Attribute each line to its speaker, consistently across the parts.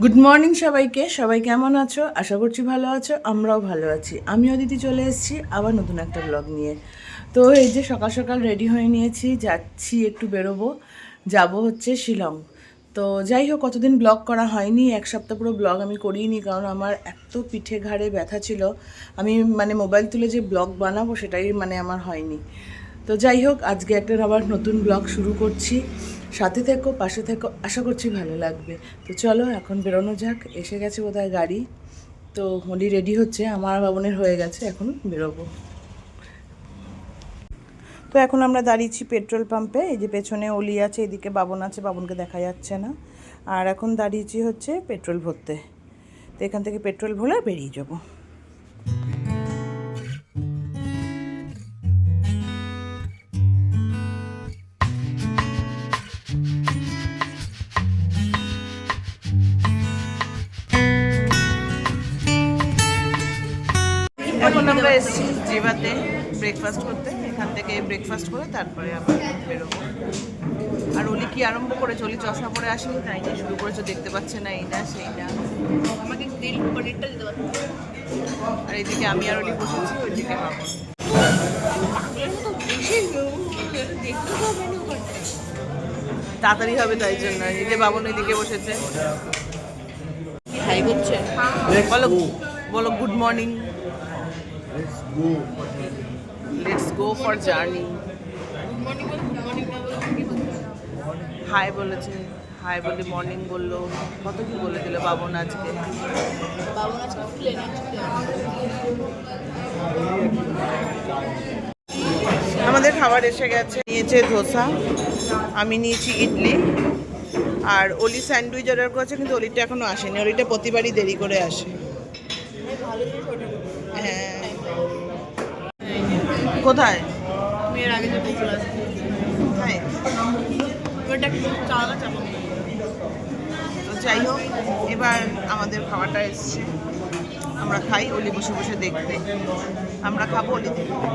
Speaker 1: Good morning সবাইকে। সবাই কেমন আছো? আশা করছি ভালো আছো, আমরাও ভালো আছি। আমিও দিদি চলে এসেছি আবার নতুন একটা ব্লগ নিয়ে। তো এই যে সকাল সকাল রেডি হয়ে নিয়েছি, যাচ্ছি একটু বেরোবো, যাব হচ্ছে শিলং। তো যাই হোক, কতদিন ব্লগ করা হয়নি, এক সপ্তাহ পুরো ব্লগ আমি করিনি, কারণ আমার এত পিঠে ঘাড়ে ব্যথা ছিল, আমি মোবাইল তুলে যে ব্লগ বানাবো সেটাই আমার হয়নি। তো যাই হোক, আজকে একটা আবার নতুন ব্লগ শুরু করছি। সাথে থেকো, পাশে থেকো, আশা করছি ভালো লাগবে। তো চলো এখন বেরোনো যাক। এসে গেছে বোধহয় গাড়ি। তো হোলি রেডি হচ্ছে, আমার বাবনের হয়ে গেছে, এখন বেরোবো। তো এখন আমরা দাঁড়িয়েছি পেট্রোল পাম্পে। এই যে পেছনে অলি আছে, এদিকে বাবন আছে, বাবনকে দেখা যাচ্ছে না। আর এখন দাঁড়িয়েছি হচ্ছে পেট্রোল ভরতে। তো এখান থেকে পেট্রোল ভরে বেরিয়ে যাবো। এখন আমরা এসেছি জিভাতে ব্রেকফাস্ট করতে। এখান থেকে ব্রেকফাস্ট করে তারপরে আবার বেরোবো। আর ওলি কি আরম্ভ করেছে, ওলি চশমা পরে আসেনি, তাই নিয়ে শুরু করেছে, দেখতে পাচ্ছে না এই না সেই না।
Speaker 2: আমাকে তেল পনিরটা দিতে পারতো।
Speaker 1: আর এইদিকে আমি আর ওলি বসেছি, ওইদিকে বাবন। তাড়াতাড়ি হবে তাই জন্য। এই যে বাবন ওইদিকে বসেছে, হাই করছে। বলো বলো good morning. Let's go for journey. Hi বলেছে, হাই বলে মর্নিং বললো, কত কি বলে দিল বাবন আজকে। আমাদের খাবার এসে গেছে। নিয়েছে ধোসা, আমি নিয়েছি ইডলি, আর অলি স্যান্ডউইচ অর্ডার করেছে, কিন্তু অলিটা এখনো আসেনি। অলিটা প্রতিবারই দেরি করে আসে। হ্যাঁ, কোথায়?
Speaker 2: মেয়ের আগে যে চলে আসে
Speaker 1: হ্যাঁ,
Speaker 2: ওটা একটু চালা চাপা।
Speaker 1: তো যাই হোক, এবার আমাদের খাবারটা এসছে, আমরা খাই। অলি বসে বসে দেখবে, আমরা খাবো, অলি দেখবে।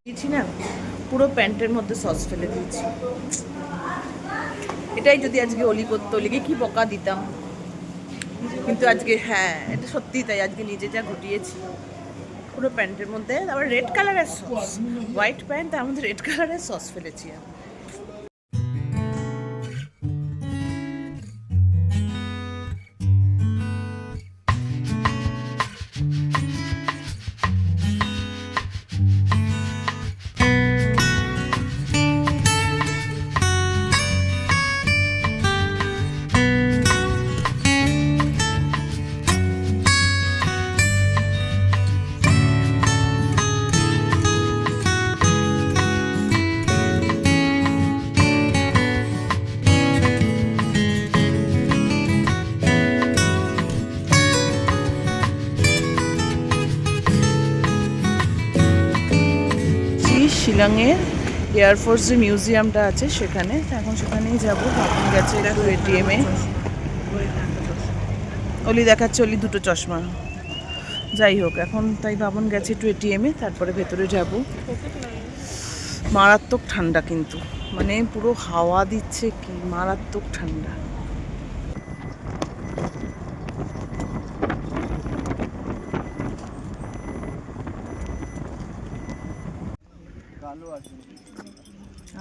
Speaker 1: দিয়েছি না, পুরো প্যান্টের মধ্যে সস ফেলে দিয়েছি। এটাই যদি আজকে অলি করতো, অলিকে কি বকা দিতাম। কিন্তু আজকে হ্যাঁ, এটা সত্যি তাই, আজকে নিজে যা ঘটিয়েছি। পুরো প্যান্টের মধ্যে আবার রেড কালারের সস, হোয়াইট প্যান্ট, তার মধ্যে রেড কালারের সস ফেলেছি আমি। শিলংয়ের এয়ারফোর্স যে মিউজিয়ামটা আছে সেখানে, এখন সেখানেই যাবো। বাবন গেছে একটু এটিএমে। অলি দেখাচ্ছে, অলি দুটো চশমা। যাই হোক, এখন তাই বাবন গেছে একটু এটিএমে, তারপরে ভেতরে যাব। মারাত্মক ঠান্ডা কিন্তু, পুরো হাওয়া দিচ্ছে, কি মারাত্মক ঠান্ডা।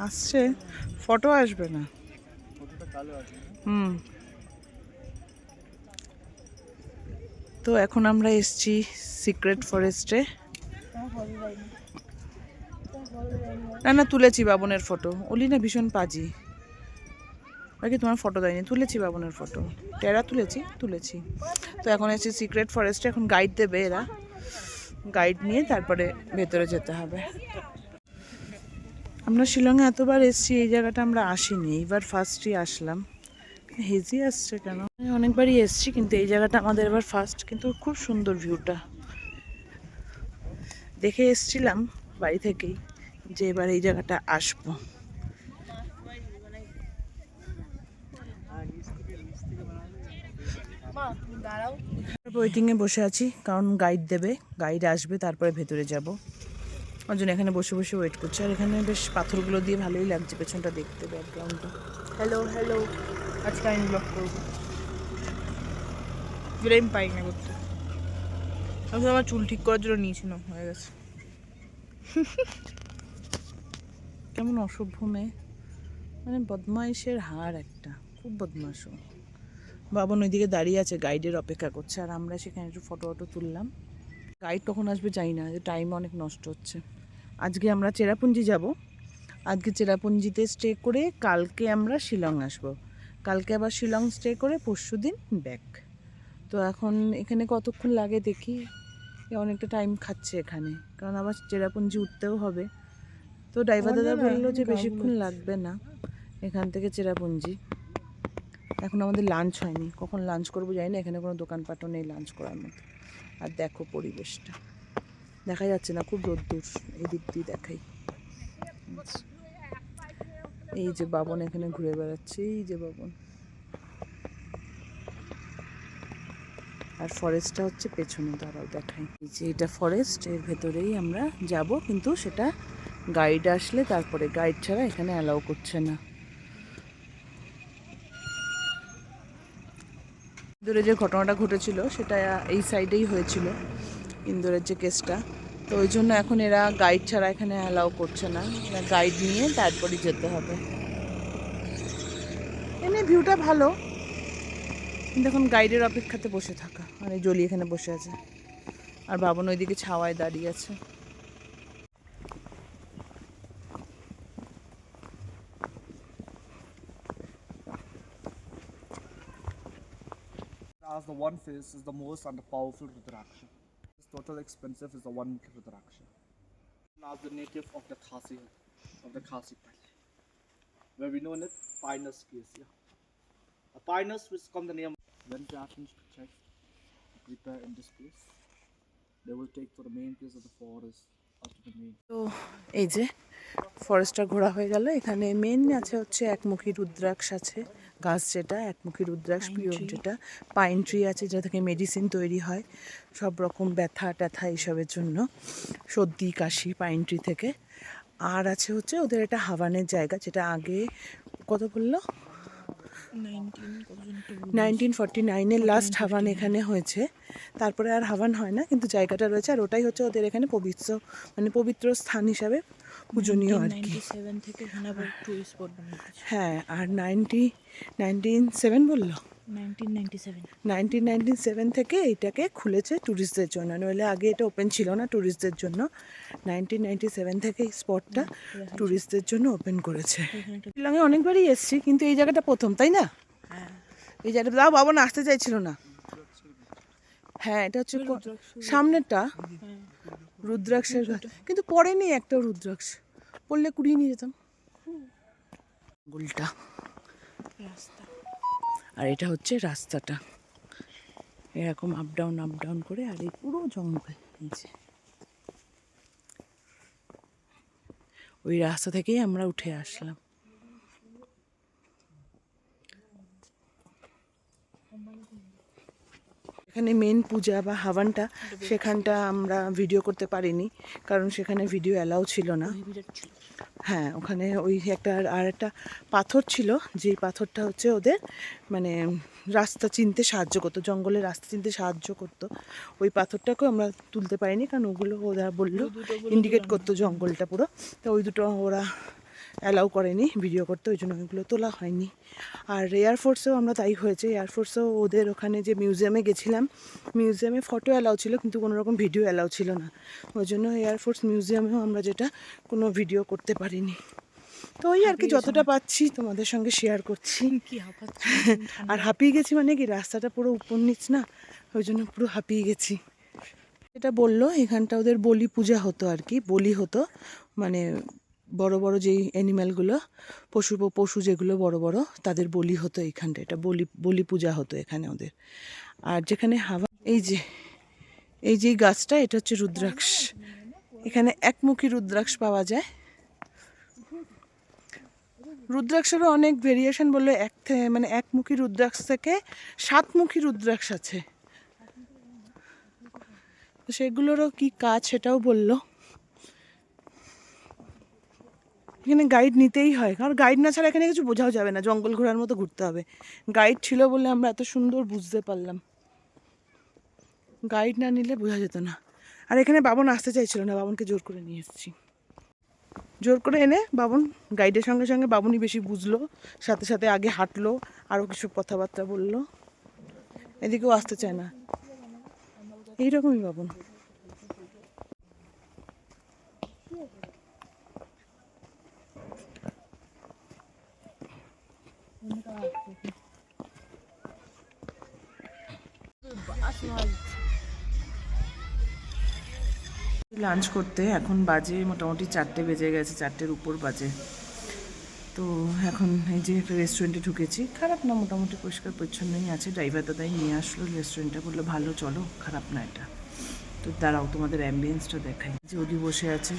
Speaker 1: আসছে, ফটো আসবে না। হুম। তো এখন আমরা এসছি সিক্রেট ফরেস্টে। না না, তুলেছি বাবনের ফটো। অলি না ভীষণ পাজি, বাকি তোমার ফটো দেয়নি। তুলেছি বাবনের ফটো, টেরা তুলেছি। তো এখন এসছি সিক্রেট ফরেস্টে, এখন গাইড দেবে এরা। গাইড নিয়ে তারপরে ভেতরে যেতে হবে। আমরা শিলংয়ে এতবার এসেছি, এই জায়গাটা আমরা আসিনি, এইবার ফার্স্টই আসলাম। হেজি আসছে কেন? অনেকবারই এসেছি, কিন্তু এই জায়গাটা আমাদের এবার ফার্স্ট। কিন্তু খুব সুন্দর ভিউটা, দেখে এসছিলাম বাড়ি থেকেই, যে এবার এই জায়গাটা আসবো।
Speaker 2: মা দাঁড়াও।
Speaker 1: ওয়েটিংয়ে বসে আছি, কারণ গাইড দেবে, গাইড আসবে, তারপরে ভেতরে যাব। ওর জন্য এখানে বসে বসে ওয়েট করছি। আর এখানে বেশ পাথরগুলো দিয়ে ভালোই লাগছে পেছনটা দেখতে, ব্যাকগ্রাউন্ডটা।
Speaker 2: হ্যালো হ্যালো, আজকে আমি ব্লগ করবো। ফ্রেম পাই না করতে। আমি আমার চুল ঠিক করার জন্য নিয়েছিলাম, হয়ে গেছে।
Speaker 1: কেমন অসভ্য মেয়ে, মানে বদমাইশের হার একটা, খুব বদমাশ ও। বাবন ওইদিকে দাঁড়িয়ে আছে, গাইডের অপেক্ষা করছে, আর আমরা সেখানে একটু ফটো ফটো তুললাম। গাইড কখন আসবে জানি না, টাইম অনেক নষ্ট হচ্ছে। আজকে আমরা চেরাপুঞ্জি যাব, আজকে চেরাপুঞ্জিতে স্টে করে কালকে আমরা শিলং আসব, কালকে আবার শিলং স্টে করে পরশুদিন ব্যাক। তো এখন এখানে কতক্ষণ লাগে দেখি, অনেকটা টাইম খাচ্ছে এখানে, কারণ আবার চেরাপুঞ্জি উঠতেও হবে। তো ড্রাইভার দাদা বললো যে বেশিক্ষণ লাগবে না এখান থেকে চেরাপুঞ্জি। এখন আমাদের লাঞ্চ হয়নি, কখন লাঞ্চ করবো জানি না, এখানে কোনো দোকানপাটও নেই লাঞ্চ করার মতো। আর দেখো পরিবেশটা, দেখা যাচ্ছে না, খুব রোদ্দুর, এই দিক দিয়ে দেখাই। এই যে বাবন এখানে ঘুরে বেড়াচ্ছে, এই যে বাবন। আর ফরেস্টটা হচ্ছে পেছনে, দাঁড়াও দেখাই। এই যে এটা ফরেস্ট, এর ভেতরেই আমরা যাব, কিন্তু সেটা গাইড আসলে তারপরে, গাইড ছাড়া এখানে অ্যালাউ করছে না। ইন্দোরে যে ঘটনাটা ঘটেছিল সেটা এই সাইডেই হয়েছিল, ইন্দোরের যে কেসটা। তো ওই জন্য এখন এরা গাইড ছাড়া এখানে অ্যালাউ করছে না, গাইড নিয়ে তারপরে যেতে হবে। এমনি ভিউটা ভালো, কিন্তু এখন গাইডের অপেক্ষাতে বসে থাকা। আর এই জলি এখানে বসে আছে, আর বাবন ওইদিকে ছাওয়ায় দাঁড়িয়ে আছে।
Speaker 3: As the one face is the most and the powerful Rudraksha. This total expensive is the one Rudraksha. As the native of the Khasi hill, of the Khasi Valley, where we know it Pinus case. Yeah. A Pinus which come the name when Japanese check prepare in this place, they will take to the main place of the forest up to the main.
Speaker 1: তো এই যে ফরেস্টটা ঘোরা হয়ে গেল। এখানে main আছে হচ্ছে একমুখী রুদ্রাক্ষ আছে, গাছ যেটা একমুখী রুদ্রাক্ষ পিওর, যেটা পাইন ট্রি আছে, যেটা থেকে মেডিসিন তৈরি হয় সব রকম ব্যথা ট্যাথা এইসবের জন্য, সর্দি কাশি, পাইন ট্রি থেকে। আর আছে হচ্ছে ওদের একটা হাওয়ানের জায়গা, যেটা আগে কত বললো 1949-এর লাস্ট হাওয়ান এখানে হয়েছে, তারপরে আর হাওয়ান হয় না, কিন্তু জায়গাটা রয়েছে। আর ওটাই হচ্ছে ওদের এখানে পবিত্র, মানে পবিত্র স্থান হিসাবে পূজনীয় আর কি। হ্যাঁ, আর 1997 বললো, 1997 থেকে এটাকে খুলেছে ট্যুরিস্টদের জন্য, নইলে আগে এটা ওপেন ছিল না ট্যুরিস্টদের জন্য। 1997 থেকে এই স্পটটা ট্যুরিস্টদের জন্য ওপেন করেছে। শিলংয়ে অনেকবারই এসছি, কিন্তু এই জায়গাটা প্রথম, তাই না? এই জায়গাটা তাও বাবা আসতে চাইছিল না। হ্যাঁ, এটা হচ্ছে সামনেরটা রুদ্রাক্ষের গাছ, কিন্তু পড়েনি একটা রুদ্রাক্ষ, পড়লে কুড়িয়ে নিয়ে যেতাম। গুলটা আর এটা হচ্ছে রাস্তাটা, এরকম আপ ডাউন করে, আর এই পুরো জঙ্গল। এই যে ওই রাস্তা থেকেই আমরা উঠে আসলাম। এখানে মেন পূজা বা হাওয়ানটা, সেখানটা আমরা ভিডিও করতে পারিনি, কারণ সেখানে ভিডিও অ্যালাউ ছিল না। হ্যাঁ, ওখানে ওই একটা পাথর ছিল, যেই পাথরটা হচ্ছে ওদের মানে রাস্তা চিনতে সাহায্য করতো, জঙ্গলের রাস্তা চিনতে সাহায্য করতো। ওই পাথরটাকেও আমরা তুলতে পারিনি, কারণ ওগুলো ওরা বললো ইন্ডিকেট করতো জঙ্গলটা পুরো, তো ওই দুটো ওরা অ্যালাউ করেনি ভিডিও করতে, ওই জন্য ওইগুলো তোলা হয়নি। আর এয়ারফোর্সেও আমরা তাই হয়েছে, এয়ারফোর্সেও ওদের ওখানে যে মিউজিয়ামে গেছিলাম, মিউজিয়ামে ফটো অ্যালাউ ছিল, কিন্তু কোনো রকম ভিডিও অ্যালাউ ছিল না, ওই জন্য এয়ারফোর্স মিউজিয়ামেও আমরা যেটা কোনো ভিডিও করতে পারিনি। তো ওই আর কি, যতটা পাচ্ছি তোমাদের সঙ্গে শেয়ার করছি। আর হাঁপিয়ে গেছি, মানে কি রাস্তাটা পুরো উপর নিচ না, ওই জন্য পুরো হাঁপিয়ে গেছি। এটা বললো এখানটা ওদের বলি পূজা হতো আর কি, বলি হতো, মানে বড় বড় যেই অ্যানিম্যালগুলো, পশু যেগুলো বড় বড়, তাদের বলি হতো এইখানটা, এটা বলি পূজা হতো এখানে ওদের। আর যেখানে হাওয়া, এই যে গাছটা, এটা হচ্ছে রুদ্রাক্ষ, এখানে একমুখী রুদ্রাক্ষ পাওয়া যায়। রুদ্রাক্ষেরও অনেক ভেরিয়েশন বললো, মানে একমুখী রুদ্রাক্ষ থেকে 7মুখী রুদ্রাক্ষ আছে, তো সেগুলোরও কি কাজ সেটাও বললো। এখানে গাইড নিতেই হয়, কারণ গাইড না ছাড়া এখানে কিছু বোঝাও যাবে না, জঙ্গল ঘোরার মতো ঘুরতে হবে। গাইড ছিল বলে আমরা এত সুন্দর বুঝতে পারলাম, গাইড না নিলে বোঝা যেত না। আর এখানে বাবন আসতে চাইছিল না, বাবনকে জোর করে নিয়ে এসেছি, জোর করে এনে বাবন গাইডের সঙ্গে সঙ্গে বাবনই বেশি বুঝলো, সাথে সাথে আগে হাঁটলো, আরও কিছু কথাবার্তা বললো, এদিকেও আসতে চায় না, এইরকমই বাবন। লাঞ্চ করতে এখন বাজে মোটামুটি 4টে বেজে গেছে, 4টের উপর বাজে। তো এখন এই যে একটা রেস্টুরেন্টে ঢুকেছি, খারাপ না, মোটামুটি পরিষ্কার পরিচ্ছন্নই আছে। ড্রাইভার দাদাই নিয়ে আসলো রেস্টুরেন্টটা, বললো ভালো চলো, খারাপ না এটা। তো দাঁড়াও তোমাদের অ্যাম্বিয়েন্সটা দেখাই। যে ওদি বসে আছে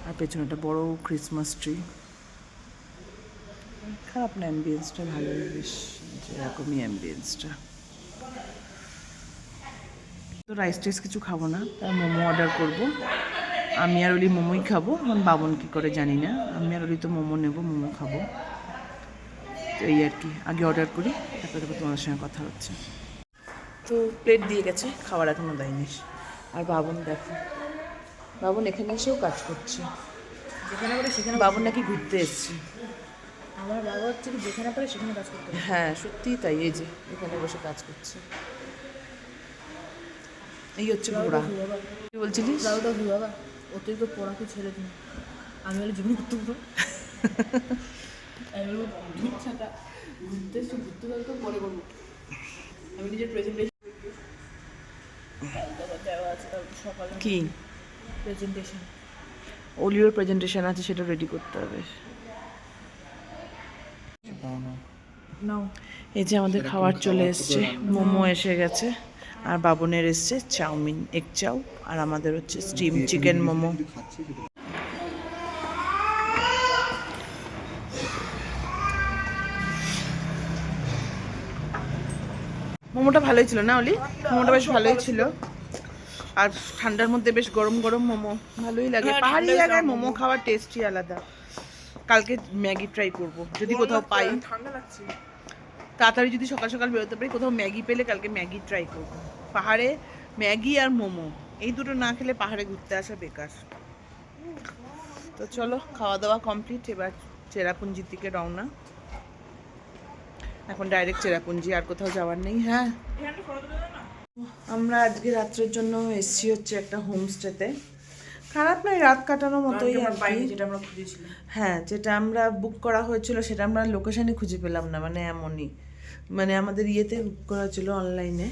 Speaker 1: আর পেছনে একটা বড় ক্রিসমাস ট্রি, খারাপ না অ্যাম্বিয়েন্সটা, ভালোই বেশ, এরকমই অ্যাম্বিয়েন্সটা। তো রাইস টাইস কিছু খাবো না, তাই মোমো অর্ডার করবো। আমি আর ওলি মোমোই খাবো, আমার বাবন কী করে জানি না, আমি আর ওলি তো মোমো নেবো, মোমো খাবো। তো এই আর কি, আগে অর্ডার করি, তারপরে তোমাদের সঙ্গে কথা হচ্ছে। তো প্লেট দিয়ে গেছে, খাবার এখনও দেয়নি। আর বাবন দেখো, বাবন এখানে এসেও কাজ করছে,
Speaker 2: যেখানে পারে সেখানে।
Speaker 1: বাবন নাকি ঘুরতে এসছে।
Speaker 2: আমার বাবা হচ্ছে কি যেখানে পারে সেখানে কাজ করতে হবে।
Speaker 1: হ্যাঁ সত্যিই তাই, এই যে এখানে বসে কাজ করছে, এই হচ্ছে ঘোড়া। কি বলছিলিস?
Speaker 2: দাদা কি বাবা অতিরিক্ত পড়াকে ছেড়ে দিন, আমি হলে জীবন করতে পারবো। আমি বলবো ইচ্ছাটা ঘুরতে এসে ঘুরতে গেলে তো পরে করবো, আমি নিজের প্রেজেন্টেশন দেওয়া আছে, তারপর সকালে
Speaker 1: কি
Speaker 2: প্রেজেন্টেশন,
Speaker 1: ওলিওর প্রেজেন্টেশন আছে, সেটা রেডি করতে হবে।
Speaker 2: নাও
Speaker 1: এই যে আমাদের খাবার চলে এসছে, মোমো এসে গেছে, আর বাবনের এসছে চাউমিন, এগ চাউ, আর আমাদের হচ্ছে স্টিম চিকেন মোমো। মোমোটা ভালোই ছিল না অলি, মোমোটা বেশ ভালোই ছিল, আর ঠান্ডার মধ্যে বেশ গরম গরম মোমো ভালোই লাগে।
Speaker 2: হ্যাঁ,
Speaker 1: পাহাড়ি
Speaker 2: ঠান্ডায়
Speaker 1: জায়গায়
Speaker 2: মোমো
Speaker 1: মোমো খাওয়ার টেস্টই আলাদা। কালকে ম্যাগি ট্রাই করব যদি কোথাও পাই,
Speaker 2: ঠান্ডা লাগছে।
Speaker 1: তাড়াতাড়ি যদি সকাল সকাল বেরোতে পারি, কোথাও ম্যাগি পেলে কালকে ম্যাগি ট্রাই করব। পাহাড়ে ম্যাগি আর মোমো, এই দুটো না খেলে পাহাড়ে ঘুরতে আসা বেকার। তো চলো, খাওয়া দাওয়া কমপ্লিট, এবার চেরাপুঞ্জির দিকে রওনা। এখন ডাইরেক্ট চেরাপুঞ্জি, আর কোথাও যাওয়ার নেই। হ্যাঁ, আমরা আজকে রাত্রের জন্য এসছি হচ্ছে একটা হোমস্টেতে, খারাপ নয়, রাত কাটানোর মতোই আর কি।
Speaker 2: যেটা আমরা খুঁজেছিলাম,
Speaker 1: হ্যাঁ, যেটা আমরা বুক করা হয়েছিল সেটা আমরা লোকেশানে খুঁজে পেলাম না, মানে এমনই, মানে আমাদের ইয়েতে বুক করা ছিল অনলাইনে,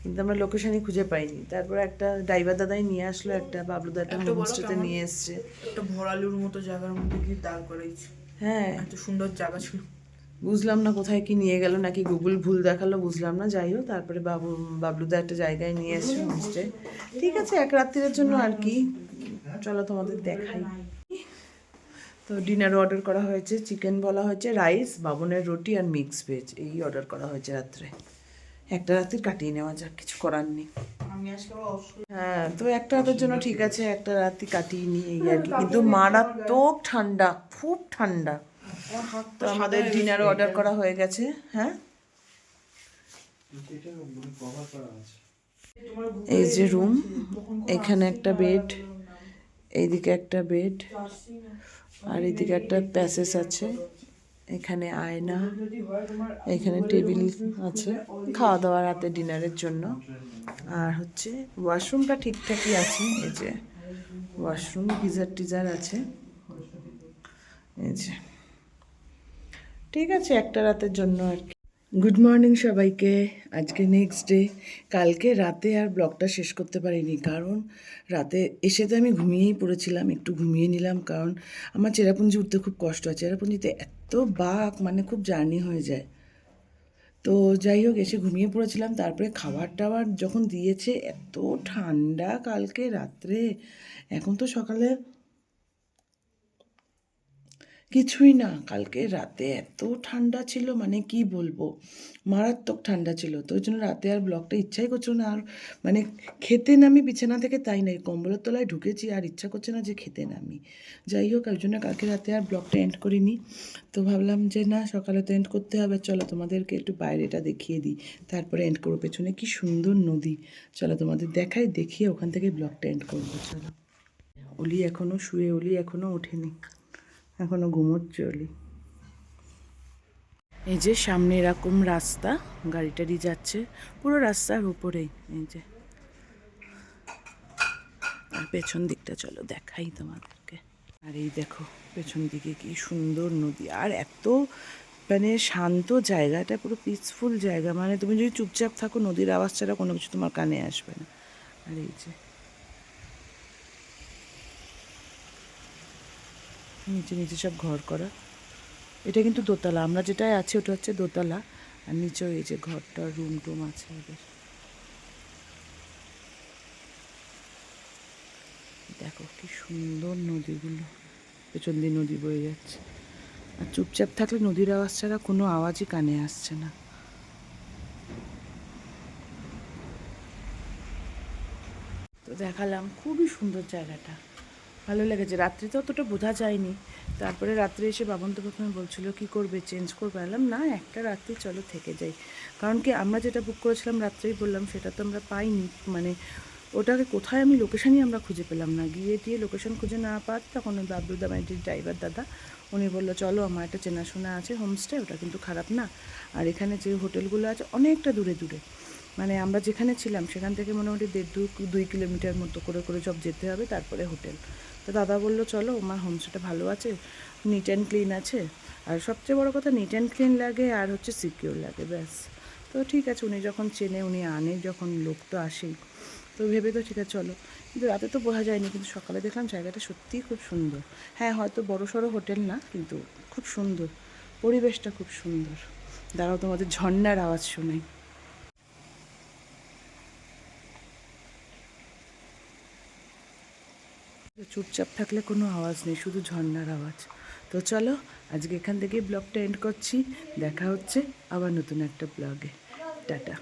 Speaker 1: কিন্তু আমরা লোকেশানই খুঁজে পাইনি। তারপর একটা ড্রাইভার দাদাই নিয়ে আসলো, একটা বাবলুদা একটা হোমস্টেতে নিয়ে এসছে।
Speaker 2: একটা ভরালুর মতো জায়গার মধ্যে গিয়ে দাঁড় করাইছে,
Speaker 1: হ্যাঁ,
Speaker 2: এত সুন্দর জায়গা ছিল।
Speaker 1: বুঝলাম না কোথায় কি নিয়ে গেল, নাকি গুগল ভুল দেখালো, বুঝলাম না। যাই হোক, তারপরে বাবলুদা একটা জায়গায় নিয়ে এসছে হোমস্টে, ঠিক আছে, এক রাত্রির জন্য আর কি। চলো তোমাদের দেখাই। তো ডিনার অর্ডার করা হয়েছে, চিকেন বলা হয়েছে, রাইস, বাবনের রুটি আর মিক্স ভেজ, এই অর্ডার করা হয়েছে রাত্রে। একটা রাত্রি কাটিয়ে নেওয়া যাক, কিছু করার নেই।
Speaker 2: আমি আজকে
Speaker 1: হ্যাঁ, তো একটা রাতের জন্য ঠিক আছে, একটা রাত্রি কাটিয়ে নিই এই আর কি। কিন্তু মারাত্মক ঠান্ডা, খুব ঠান্ডা। তো আমাদের ডিনার অর্ডার করা হয়ে গেছে। হ্যাঁ, এই যে রুম, এখানে একটা বেড, এইদিকে একটা বেড, আর এইদিকে একটা প্যাসেজ আছে, এখানে আয়না, এখানে টেবিল আছে খাওয়া দাওয়া রাতে ডিনারের জন্য। আর হচ্ছে ওয়াশরুমটা ঠিকঠাকই আছে, এই যে ওয়াশরুম, গিজার টিজার আছে, এই যে ঠিক আছে একটা রাতের জন্য আর কি। গুড মর্নিং সবাইকে, আজকে নেক্সট ডে। কালকে রাতে আর ব্লগটা শেষ করতে পারিনি, কারণ রাতে এসে তো আমি ঘুমিয়েই পড়েছিলাম, একটু ঘুমিয়ে নিলাম, কারণ আমার চেরাপুঞ্জি উঠতে খুব কষ্ট হয়। চেরাপুঞ্জিতে এত বাঁক, মানে খুব জার্নি হয়ে যায়। তো যাই হোক, এসে ঘুমিয়ে পড়েছিলাম। তারপরে খাবার টাবার যখন দিয়েছে, এত ঠান্ডা কালকে রাত্রে, এখন তো সকালে কিছুই না, কালকে রাতে এত ঠান্ডা ছিল মানে কি বলবো, মারাত্মক ঠান্ডা ছিল। তো ওই জন্য রাতে আর ব্লগটা ইচ্ছাই করছিল না। আর মানে খেতে নামি বিছানা থেকে, তাই নাই কম্বলের তলায় ঢুকেছি আর ইচ্ছা করছে না যে খেতে নামি। যাই হোক, ওই জন্য কালকে রাতে আর ব্লগটা এন্ড করিনি। তো ভাবলাম যে না, সকালে তো এন্ড করতে হবে, চলো তোমাদেরকে একটু বাইরেটা দেখিয়ে দিই, তারপরে এন্ড করবো। পেছনে কি সুন্দর নদী, চলো তোমাদের দেখাই, দেখিয়ে ওখান থেকে ব্লগটা এন্ড করবো। চলো। অলি এখনও শুয়ে, অলি এখনও ওঠেনি, এখনও ঘুমোচ্ছে অলি। এই যে সামনে এরকম রাস্তা, গাড়ি টাড়ি যাচ্ছে পুরো রাস্তার উপরেই, এই যে। আর পেছন দিকটা চলো দেখাই তোমাদেরকে। আর এই দেখো পেছন দিকে কি সুন্দর নদী, আর এত মানে শান্ত জায়গাটা, পুরো পিসফুল জায়গা। মানে তুমি যদি চুপচাপ থাকো, নদীর আওয়াজ ছাড়া কোনো কিছু তোমার কানে আসবে না। আর এই যে নিচে নিচে সব ঘর করা, এটা কিন্তু দোতলা, আমরা যেটাই আছি ওটা হচ্ছে দোতলা। আর নিচেও এই যে ঘরটা, রুম টুম আছে ওদের। দেখো কি সুন্দর নদীগুলো, পেছন দিয়ে নদী বয়ে যাচ্ছে। আর চুপচাপ থাকলে নদীর আওয়াজ ছাড়া কোনো আওয়াজই কানে আসছে না। তো দেখালাম, খুবই সুন্দর জায়গাটা, ভালো লেগেছে। রাত্রে তো অতটা বোঝা যায়নি। তারপরে রাত্রে এসে বাবন তো প্রথমে বলছিল কী করবে, চেঞ্জ করবে। বললাম না, একটা রাত্রি চলো থেকে যাই। কারণ কি, আমরা যেটা বুক করেছিলাম রাত্রেই বললাম, সেটা তো আমরা পাইনি। মানে ওটাকে কোথায়, আমি লোকেশানই আমরা খুঁজে পেলাম না। গিয়ে লোকেশন খুঁজে না পাওয়ার, তখন ওই বাবলুদা মানে ড্রাইভার দাদা, উনি বললো চলো আমার একটা চেনাশোনা আছে হোমস্টে, ওটা কিন্তু খারাপ না। আর এখানে যে হোটেলগুলো আছে অনেকটা দূরে দূরে, মানে আমরা যেখানে ছিলাম সেখান থেকে মোটামুটি 1.5-2 কিলোমিটার মতো করে করে সব যেতে হবে, তারপরে হোটেল। তো দাদা বললো চলো, আমার হোমস্টেটা ভালো আছে, নিট অ্যান্ড ক্লিন আছে, আর সবচেয়ে বড় কথা নিট অ্যান্ড ক্লিন লাগে, আর হচ্ছে সিকিউর লাগে, ব্যাস। তো ঠিক আছে, উনি যখন চেনে, উনি আনে যখন, লোক তো আসেই। তো ভেবে তো ঠিক আছে চলো। কিন্তু রাতে তো বোঝা যায়নি, কিন্তু সকালে দেখলাম জায়গাটা সত্যিই খুব সুন্দর। হ্যাঁ, হয়তো বড় সড়ো হোটেল না, কিন্তু খুব সুন্দর, পরিবেশটা খুব সুন্দর। দাঁড়াও তোমাদের ঝর্ণার আওয়াজ শোনাই। চুপচাপ থাকলে কোনো আওয়াজ নেই, শুধু ঝর্ণার আওয়াজ। তো চলো, আজকে এখান থেকেই ব্লগটা এন্ড করছি। দেখা হচ্ছে আবার নতুন একটা ব্লগে। টাটা।